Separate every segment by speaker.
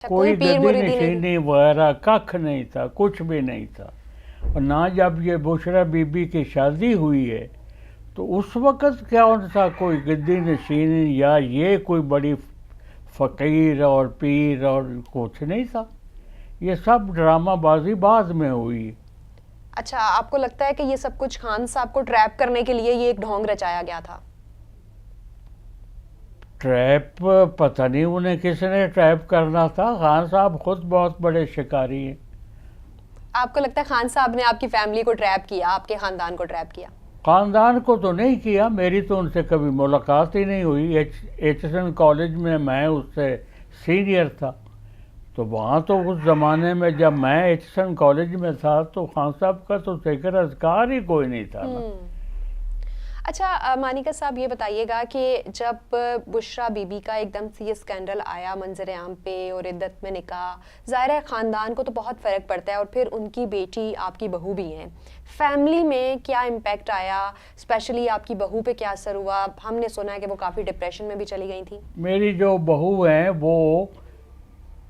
Speaker 1: अच्छा,
Speaker 2: कोई
Speaker 1: पीर
Speaker 2: गद्दी
Speaker 1: मुरीदी नहीं थी?
Speaker 2: नशीनी वगैरह कख नहीं था, कुछ भी नहीं था। और ना जब ये बुशरा बीबी की शादी हुई है तो उस वक़्त क्या सा कोई गद्दी नशीनी या ये कोई बड़ी फ़कीर और पीर और कुछ नहीं था। ये सब ड्रामाबाजी बाद में हुई।
Speaker 1: अच्छा, आपको लगता है कि ये सब कुछ खान साहब को ट्रैप करने के लिए ये एक ढोंग रचाया गया था?
Speaker 2: ट्रैप पता नहीं उन्हें किसने ट्रैप करना था। खान साहब खुद बहुत बड़े शिकारी हैं।
Speaker 1: आपको लगता है खान साहब ने आपकी फैमिली को ट्रैप किया, आपके खानदान को ट्रैप किया?
Speaker 2: ख़ानदान को तो नहीं किया, मेरी तो उनसे कभी मुलाकात ही नहीं हुई। एचएसएन कॉलेज में मैं उससे सीनियर था, तो वहाँ तो उस ज़माने में जब मैं एचएसएन कॉलेज में था तो खान साहब का तो ज़िक्र अज़कार ही कोई नहीं था ना।
Speaker 1: अच्छा, मानिका साहब ये बताइएगा कि जब बुशरा बीबी का एकदम से ये स्कैंडल आया मंजर आम पे और इद्दत में निकाह, ज़ाहिर है ख़ानदान को तो बहुत फ़र्क पड़ता है और फिर उनकी बेटी आपकी बहू भी हैं। फैमिली में क्या इम्पैक्ट आया, स्पेशली आपकी बहू पे क्या असर हुआ? हमने सुना है कि वो काफ़ी डिप्रेशन में भी चली गई थी।
Speaker 2: मेरी जो बहू हैं वो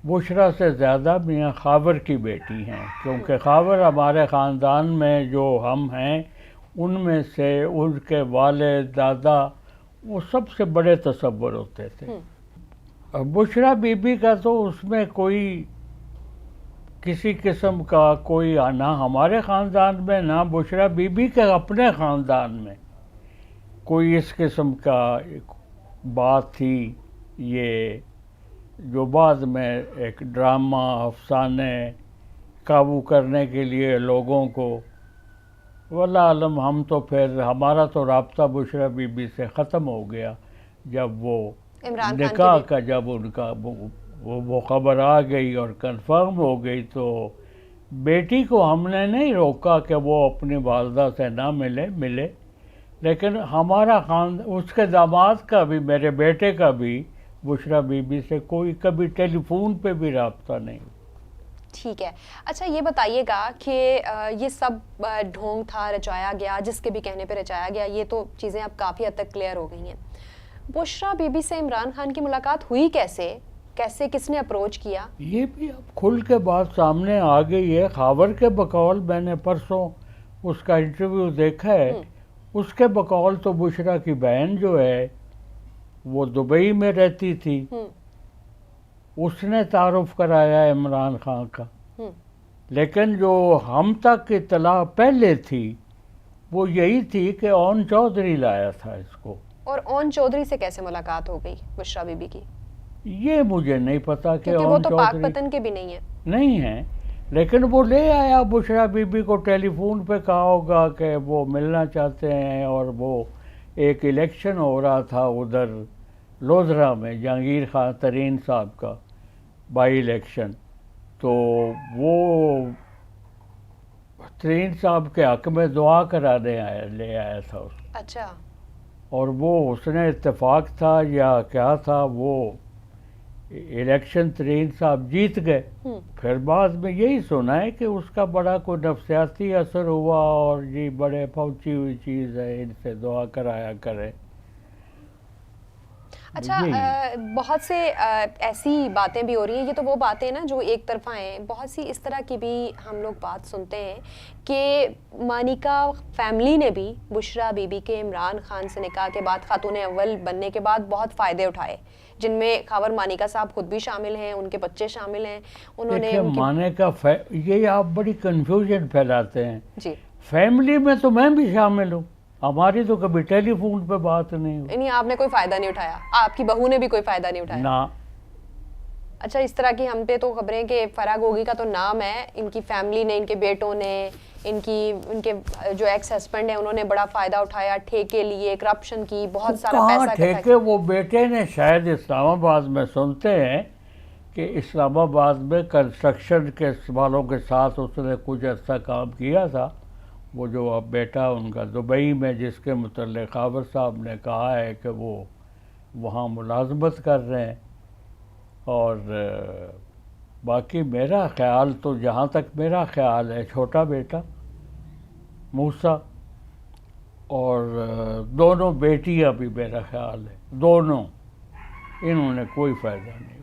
Speaker 2: बुशरा से ज़्यादा मियाँ खावर की बेटी हैं, क्योंकि खावर हमारे ख़ानदान में जो हम हैं उनमें से उनके वाले दादा वो सबसे बड़े तसव्वुर होते थे। अब बुशरा बीबी का तो उसमें कोई किसी किस्म का कोई ना हमारे ख़ानदान में ना बुशरा बीबी के अपने ख़ानदान में कोई इस किस्म का बात थी। ये जो बाद में एक ड्रामा अफसाने काबू करने के लिए लोगों को, वल्लाह आलम, हम तो फिर हमारा तो राब्ता बुशरा बीबी से ख़त्म हो गया जब वो
Speaker 1: इमरान खान
Speaker 2: निकाह
Speaker 1: की
Speaker 2: का जब उनका वो ख़बर आ गई और कंफर्म हो गई तो बेटी को हमने नहीं रोका कि वो अपनी वालदा से ना मिले, लेकिन हमारा खान उसके दामाद का भी, मेरे बेटे का भी बुशरा बीबी से कोई कभी टेलीफोन पे भी राब्ता नहीं।
Speaker 1: ठीक है। अच्छा, ये बताइएगा कि ये सब ढोंग था, रचाया गया, जिसके भी कहने पे रचाया गया, ये तो चीज़ें अब काफ़ी हद तक क्लियर हो गई हैं। बुशरा बीबी से इमरान खान की मुलाकात हुई कैसे? कैसे, किसने अप्रोच किया?
Speaker 2: ये भी अब खुल के बात सामने आ गई है। खावर के बकौल मैंने परसों उसका इंटरव्यू देखा है। उसके बकौल तो बुशरा की बहन जो है वो दुबई में रहती थी, उसने तारुफ कराया इमरान खान का। लेकिन जो हम तक इत्तला पहले थी वो यही थी कि ओन चौधरी लाया था इसको।
Speaker 1: और ओन चौधरी से कैसे मुलाकात हो गई बुशरा बीबी की?
Speaker 2: ये मुझे नहीं पता कि
Speaker 1: क्योंकि वो
Speaker 2: ओन
Speaker 1: तो
Speaker 2: चौधरी
Speaker 1: पाकपतन के भी नहीं है।
Speaker 2: नहीं है, लेकिन वो ले आया बुशरा बीबी को। टेलीफोन पे कहा होगा कि वो मिलना चाहते हैं, और वो एक इलेक्शन हो रहा था उधर लोधरा में, जहांगीर खान तरीन साहब का बाई इलेक्शन, तो वो तरीन साहब के हक में दुआ कराने ले आया था उसको।
Speaker 1: अच्छा।
Speaker 2: और वो उसने इत्तेफाक था या क्या था, वो इलेक्शन तरीन साहब जीत गए। फिर बाद में यही सुना है कि उसका बड़ा कोई नफसियाती असर हुआ और ये बड़े पहुंची हुई चीज़ है, इनसे दुआ कराया करें।
Speaker 1: अच्छा, बहुत से ऐसी बातें भी हो रही हैं, ये तो वो बातें ना जो एक तरफा हैं, बहुत सी इस तरह की भी हम लोग बात सुनते हैं कि मानिका फैमिली ने भी बुशरा बीबी के इमरान खान से निकाह के बाद खातून अव्वल बनने के बाद बहुत फ़ायदे उठाए, जिनमें खावर मानिका साहब खुद भी शामिल हैं, उनके बच्चे शामिल हैं। उन्होंने
Speaker 2: माने का ये आप बड़ी कंफ्यूजन फैलाते हैं
Speaker 1: जी।
Speaker 2: फैमिली में तो मैं भी शामिल हूँ, हमारी तो कभी टेलीफोन पे बात नहीं हुई।
Speaker 1: नहीं, आपने कोई फ़ायदा नहीं उठाया, आपकी बहू ने भी कोई फ़ायदा नहीं उठाया
Speaker 2: ना।
Speaker 1: अच्छा, इस तरह की हम पे तो खबरें कि फराह गोगी का तो नाम है, इनकी फैमिली ने, इनके बेटों ने, इनके जो एक्स हस्बैंड हैं उन्होंने बड़ा फ़ायदा उठाया, ठेके लिए, करप्शन की, बहुत सारा पैसा
Speaker 2: ठेके वो बेटे ने शायद इस्लामाबाद में, सुनते हैं कि इस्लामाबाद में कंस्ट्रक्शन के वालों के साथ उसने कुछ अच्छा काम किया था। वो जो अब बेटा उनका दुबई में, जिसके मुतल्लिक़ खावर साहब ने कहा है कि वो वहाँ मुलाजमत कर रहे हैं। और बाकी मेरा ख़्याल तो, जहाँ तक मेरा ख़्याल है, छोटा बेटा मूसा और दोनों बेटियाँ भी मेरा ख़्याल है, दोनों, इन्होंने कोई फ़ायदा नहीं।